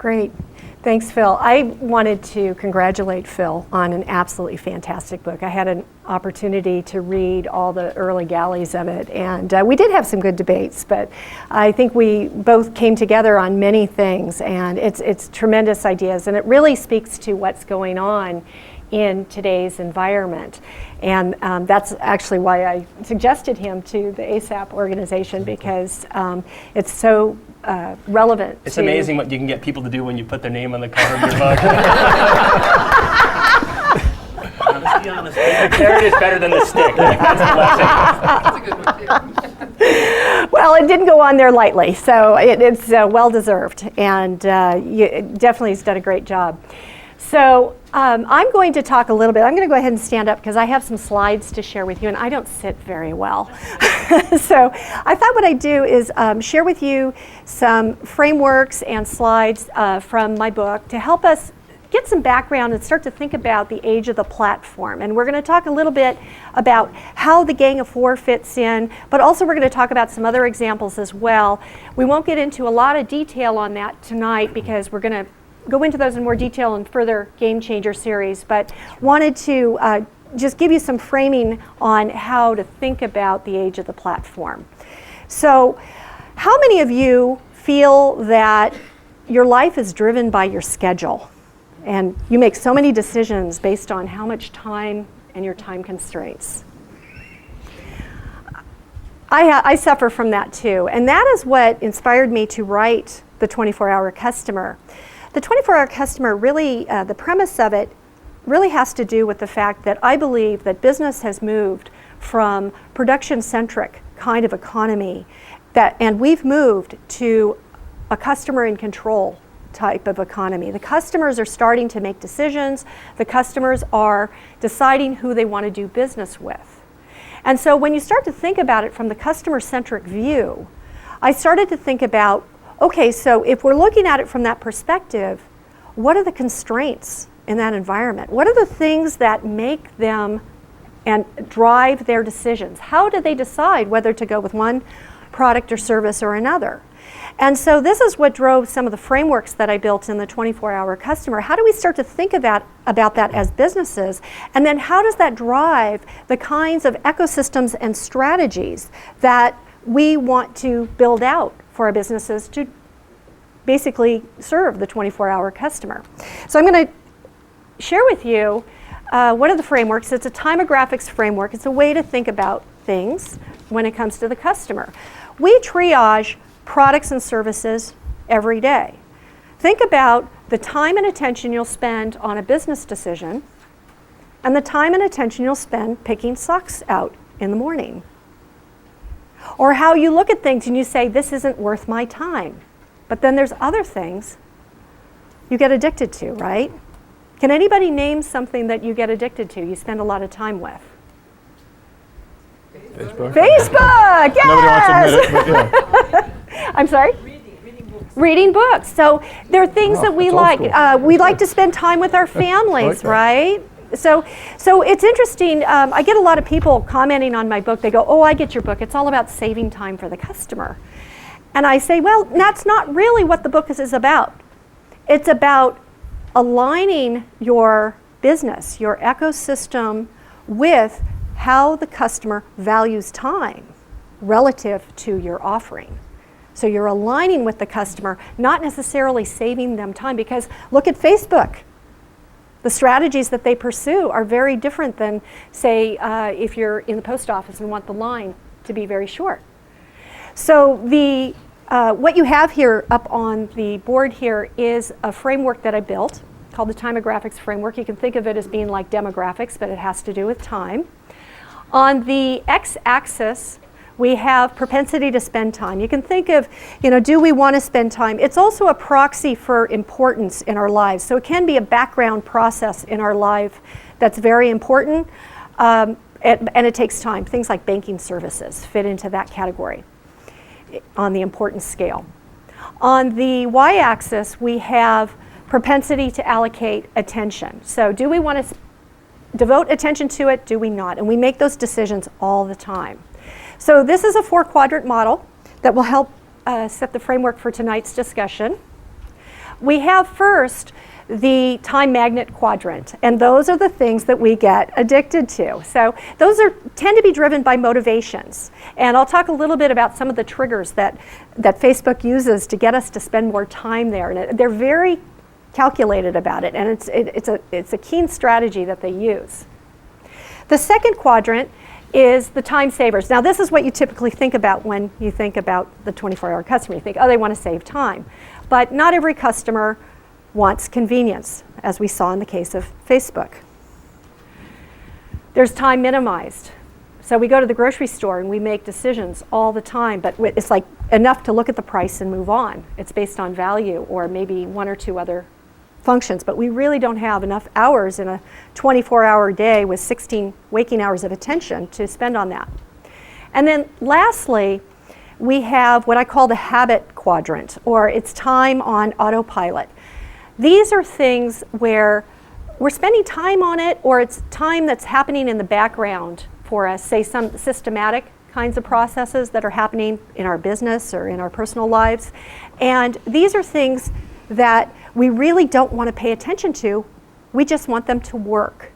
Great. Thanks, Phil. I wanted to congratulate Phil on an absolutely fantastic book. I had an opportunity to read all the early galleys of it, and we did have some good debates, but I think we both came together on many things, and it's tremendous ideas, and it really speaks to what's going on in today's environment. And that's actually why I suggested him to the ASAP organization, because it's so relevant. It's amazing what you can get people to do when you put their name on the cover of your book. Let's be honest, the carrot is better than the stick. That's a good one. Well, it didn't go on there lightly, so it's well-deserved, and definitely he's done a great job. So I'm going to talk a little bit. I'm going to go ahead and stand up because I have some slides to share with you, and I don't sit very well. So I thought what I'd do is share with you some frameworks and slides from my book to help us get some background and start to think about the age of the platform. And we're going to talk a little bit about how the Gang of Four fits in, but also we're going to talk about some other examples as well. We won't get into a lot of detail on that tonight because we're going to go into those in more detail in further Game Changer series, but wanted to just give you some framing on how to think about the age of the platform. So how many of you feel that your life is driven by your schedule and you make so many decisions based on how much time and your time constraints? I suffer from that too, and that is what inspired me to write The 24-Hour Customer. The 24-Hour Customer really, the premise of it really has to do with the fact that I believe that business has moved from production-centric kind of economy, and we've moved to a customer in control type of economy. The customers are starting to make decisions. The customers are deciding who they want to do business with. And so when you start to think about it from the customer-centric view, I started to think about, okay, so if we're looking at it from that perspective, what are the constraints in that environment? What are the things that make them and drive their decisions? How do they decide whether to go with one product or service or another? And so this is what drove some of the frameworks that I built in the 24-Hour Customer. How do we start to think about that as businesses? And then how does that drive the kinds of ecosystems and strategies that we want to build out for our businesses to basically serve the 24-hour customer? So I'm going to share with you one of the frameworks. It's a timographics framework. It's a way to think about things when it comes to the customer. We triage products and services every day. Think about the time and attention you'll spend on a business decision and the time and attention you'll spend picking socks out in the morning. Or how you look at things and you say, this isn't worth my time. But then there's other things you get addicted to, right? Can anybody name something that you get addicted to, you spend a lot of time with? Facebook. Facebook, yes! Nobody wants to admit it, but yeah. I'm sorry? Reading books. Reading books. So there are things that we like. We like to spend time with our families, right? So it's interesting. I get a lot of people commenting on my book. They go, oh, I get your book. It's all about saving time for the customer. And I say, well, that's not really what the book is about. It's about aligning your business, your ecosystem, with how the customer values time relative to your offering. So you're aligning with the customer, not necessarily saving them time, because look at Facebook. The strategies that they pursue are very different than, say, if you're in the post office and want the line to be very short. So what you have here up on the board here is a framework that I built called the Timographics Framework. You can think of it as being like demographics, but it has to do with time. On the x-axis, we have propensity to spend time. You can think of, do we want to spend time? It's also a proxy for importance in our lives. So it can be a background process in our life that's very important, and it takes time. Things like banking services fit into that category on the importance scale. On the y-axis, we have propensity to allocate attention. So do we want to devote attention to it? Do we not? And we make those decisions all the time. So this is a 4-quadrant model that will help set the framework for tonight's discussion. we have first the time magnet quadrant, and those are the things that we get addicted to. So those tend to be driven by motivations, and I'll talk a little bit about some of the triggers that Facebook uses to get us to spend more time there, and they're very calculated about it, and it's a keen strategy that they use. The second quadrant is the time savers. Now this is what you typically think about when you think about the 24-hour customer. You think, oh, they want to save time, but not every customer wants convenience, as we saw in the case of Facebook. There's time minimized. So we go to the grocery store and we make decisions all the time, but it's like enough to look at the price and move on. It's based on value or maybe one or two other functions, but we really don't have enough hours in a 24-hour day with 16 waking hours of attention to spend on that. And then lastly, we have what I call the habit quadrant, or it's time on autopilot. These are things where we're spending time on it, or it's time that's happening in the background for us, say some systematic kinds of processes that are happening in our business or in our personal lives. And these are things that we really don't want to pay attention to. We just want them to work.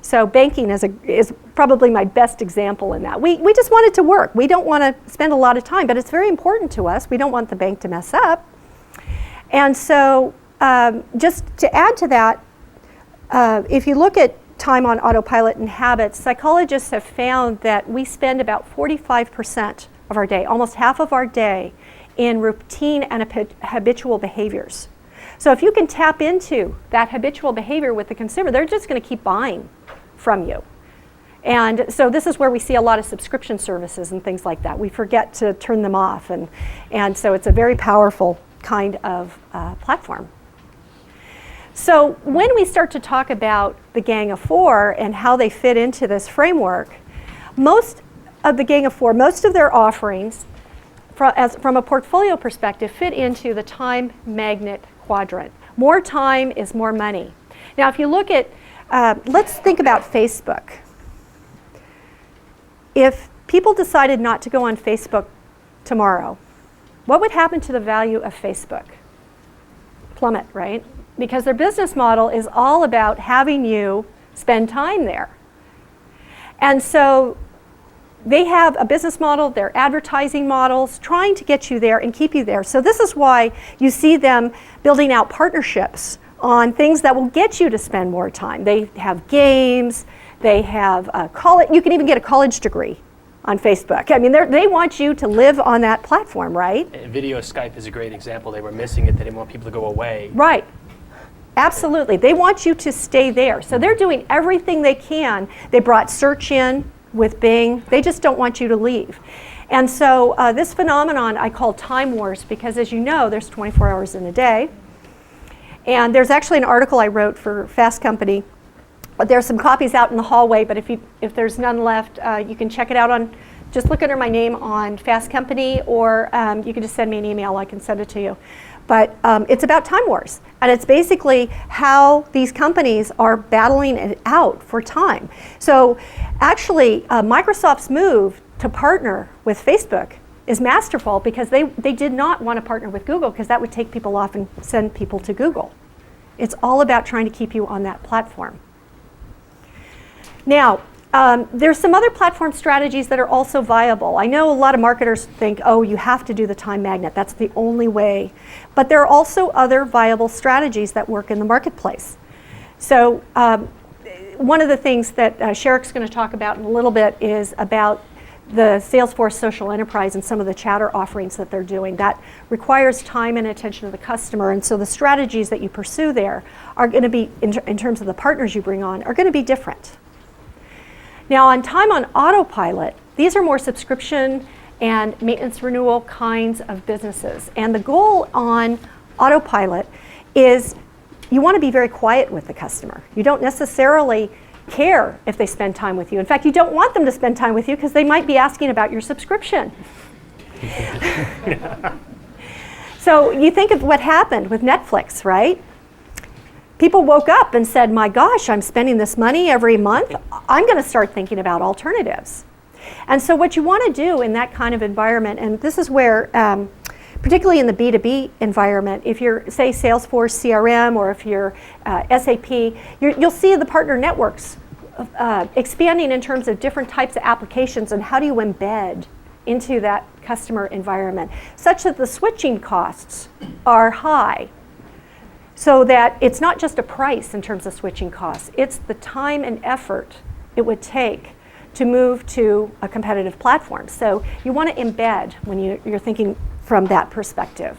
So banking is probably my best example in that. We just want it to work. We don't want to spend a lot of time, but it's very important to us. We don't want the bank to mess up. And so just to add to that, if you look at time on autopilot and habits, psychologists have found that we spend about 45% of our day, almost half of our day, in routine and habitual behaviors. So if you can tap into that habitual behavior with the consumer, they're just going to keep buying from you. And so this is where we see a lot of subscription services and things like that. We forget to turn them off, and so it's a very powerful kind of platform. So when we start to talk about the Gang of Four and how they fit into this framework, most of the Gang of Four, most of their offerings from a portfolio perspective fit into the time magnet quadrant. More time is more money. Now if you look at, let's think about Facebook. If people decided not to go on Facebook tomorrow, what would happen to the value of Facebook? Plummet, right? Because their business model is all about having you spend time there. And so they have a business model, their advertising models, trying to get you there and keep you there. So this is why you see them building out partnerships on things that will get you to spend more time. They have games, they have college, you can even get a college degree on Facebook. I mean, they want you to live on that platform, right? Video Skype is a great example. They were missing it. They didn't want people to go away. Right. Absolutely. They want you to stay there. So they're doing everything they can. They brought search in with Bing. They just don't want you to leave. And so this phenomenon I call time wars, because as you know, there's 24 hours in a day. And there's actually an article I wrote for Fast Company. There's some copies out in the hallway, but if there's none left, you can check it out on, just look under my name on Fast Company, or you can just send me an email, I can send it to you. But it's about time wars, and it's basically how these companies are battling it out for time. So actually, Microsoft's move to partner with Facebook is masterful, because they did not want to partner with Google, because that would take people off and send people to Google. It's all about trying to keep you on that platform. Now, there's some other platform strategies that are also viable. I know a lot of marketers think, oh, you have to do the time magnet. That's the only way. But there are also other viable strategies that work in the marketplace. So one of the things that Sherrick's going to talk about in a little bit is about the Salesforce Social Enterprise and some of the chatter offerings that they're doing. That requires time and attention of the customer, and so the strategies that you pursue there are going to be, in terms of the partners you bring on, are going to be different. Now on time on autopilot, these are more subscription and maintenance renewal kinds of businesses. And the goal on autopilot is you want to be very quiet with the customer. You don't necessarily care if they spend time with you. In fact, you don't want them to spend time with you, because they might be asking about your subscription. So you think of what happened with Netflix, right? People woke up and said, my gosh, I'm spending this money every month. I'm going to start thinking about alternatives. And so what you want to do in that kind of environment, and this is where particularly in the B2B environment. If you're, say, Salesforce CRM, or if you're SAP, you'll see the partner networks expanding in terms of different types of applications and how do you embed into that customer environment, such that the switching costs are high, so that it's not just a price in terms of switching costs, it's the time and effort it would take to move to a competitive platform. So you want to embed when you're thinking from that perspective.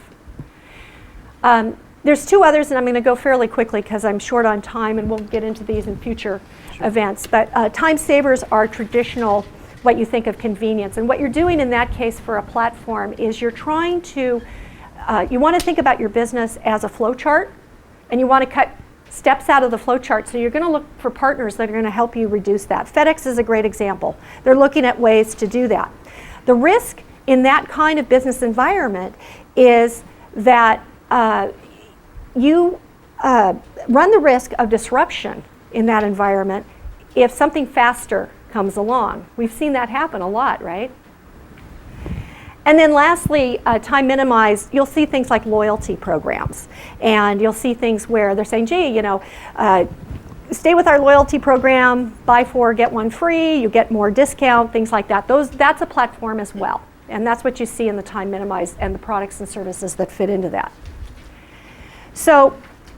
There's two others, and I'm going to go fairly quickly because I'm short on time, and we'll get into these in future events. But time savers are traditional, what you think of convenience. And what you're doing in that case for a platform is you're trying to, you want to think about your business as a flow chart, and you want to cut steps out of the flow chart. So you're going to look for partners that are going to help you reduce that. FedEx is a great example. They're looking at ways to do that. The risk in that kind of business environment is that you run the risk of disruption in that environment if something faster comes along. We've seen that happen a lot, right? And then lastly, time minimized, you'll see things like loyalty programs. And you'll see things where they're saying, gee, you know, stay with our loyalty program, buy 4, get 1 free, you get more discount, things like that. That's a platform as well. And that's what you see in the time minimized and the products and services that fit into that. So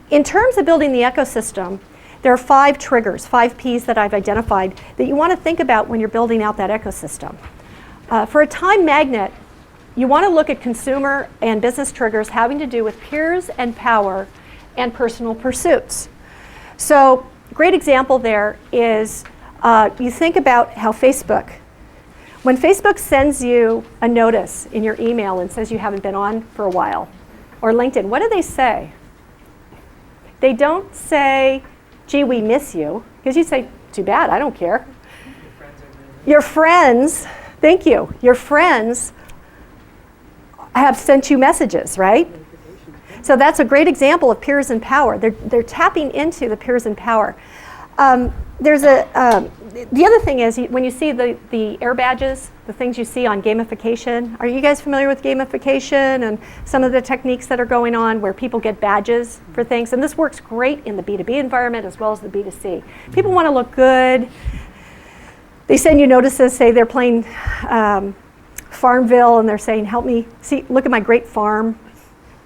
in terms of building the ecosystem, there are 5 triggers, 5 Ps that I've identified that you want to think about when you're building out that ecosystem. For a time magnet, you want to look at consumer and business triggers having to do with peers and power and personal pursuits. So great example there is you think about how Facebook, when Facebook sends you a notice in your email and says you haven't been on for a while, or LinkedIn, what do they say? They don't say, gee, we miss you, because you say, too bad, I don't care. Your friends, thank you, your friends have sent you messages, right? So that's a great example of peers and power. They're tapping into the peers and power. The other thing is when you see the air badges, the things you see on gamification. Are you guys familiar with gamification and some of the techniques that are going on where people get badges for things? And this works great in the B2B environment as well as the B2C. People want to look good. They send you notices, say they're playing Farmville, and they're saying, help me, see, look at my great farm.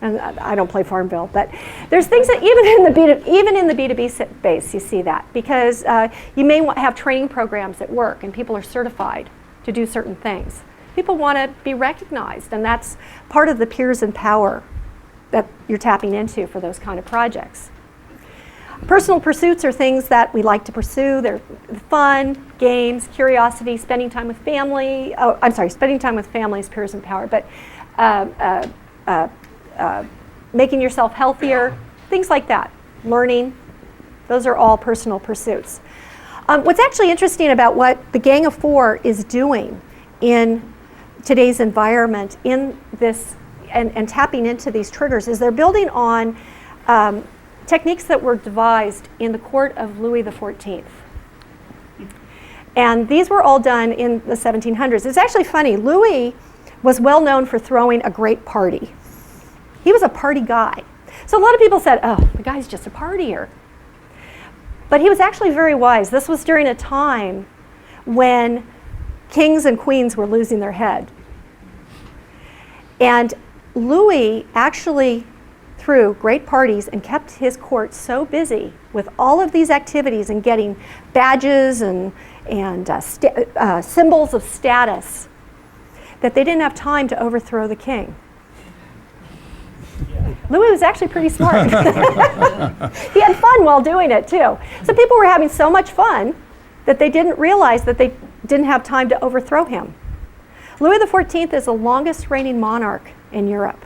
And I don't play Farmville, but there's things that even in the B2B space, you see that, because you may have training programs at work, and people are certified to do certain things. People want to be recognized, and that's part of the peers and power that you're tapping into for those kind of projects. Personal pursuits are things that we like to pursue. They're fun, games, curiosity, spending time with family. Oh, I'm sorry, spending time with family is peers and power, but making yourself healthier, things like that. Learning, those are all personal pursuits. What's actually interesting about what the Gang of 4 is doing in today's environment in this and tapping into these triggers is they're building on techniques that were devised in the court of Louis XIV. And these were all done in the 1700s. It's actually funny, Louis was well known for throwing a great party. He was a party guy. So a lot of people said, oh, the guy's just a partier. But he was actually very wise. This was during a time when kings and queens were losing their head. And Louis actually threw great parties and kept his court so busy with all of these activities and getting badges and symbols of status that they didn't have time to overthrow the king. Louis was actually pretty smart. He had fun while doing it too. So people were having so much fun that they didn't realize that they didn't have time to overthrow him. Louis XIV is the longest reigning monarch in Europe.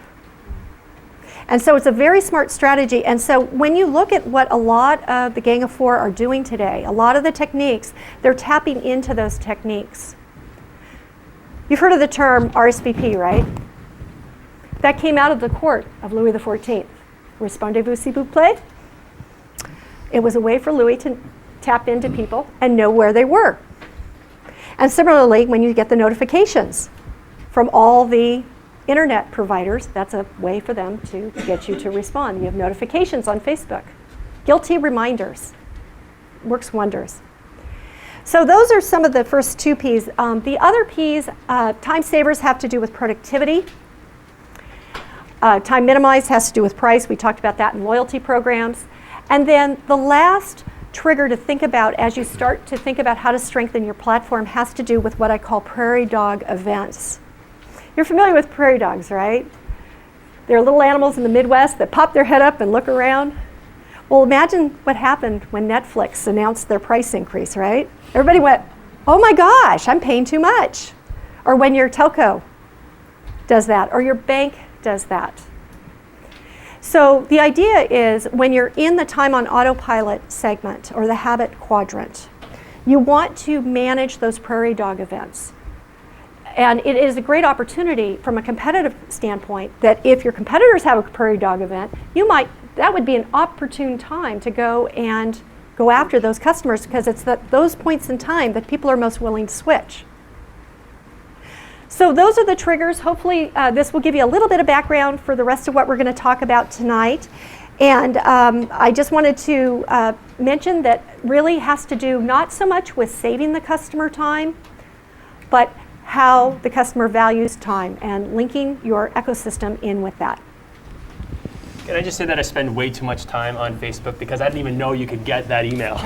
And so it's a very smart strategy. And so when you look at what a lot of the Gang of 4 are doing today, a lot of the techniques, they're tapping into those techniques. You've heard of the term RSVP, right? That came out of the court of Louis XIV. Respondez-vous s'il vous plaît? It was a way for Louis to tap into people and know where they were. And similarly, when you get the notifications from all the internet providers, that's a way for them to get you to respond. You have notifications on Facebook. Guilty reminders. Works wonders. So those are some of the first two P's. The other P's, time savers, have to do with productivity. Time minimized has to do with price. We talked about that in loyalty programs. And then the last trigger to think about as you start to think about how to strengthen your platform has to do with what I call prairie dog events. You're familiar with prairie dogs, right? They're little animals in the Midwest that pop their head up and look around. Well, imagine what happened when Netflix announced their price increase, right? Everybody went, oh my gosh, I'm paying too much. Or when your telco does that, or your bank does that. So the idea is when you're in the time on autopilot segment or the habit quadrant, you want to manage those prairie dog events. And it is a great opportunity from a competitive standpoint that if your competitors have a prairie dog event, that would be an opportune time to go after those customers, because it's those points in time that people are most willing to switch. So those are the triggers. Hopefully this will give you a little bit of background for the rest of what we're going to talk about tonight. And I just wanted to mention that really has to do not so much with saving the customer time, but how the customer values time and linking your ecosystem in with that. Can I just say that I spend way too much time on Facebook because I didn't even know you could get that email.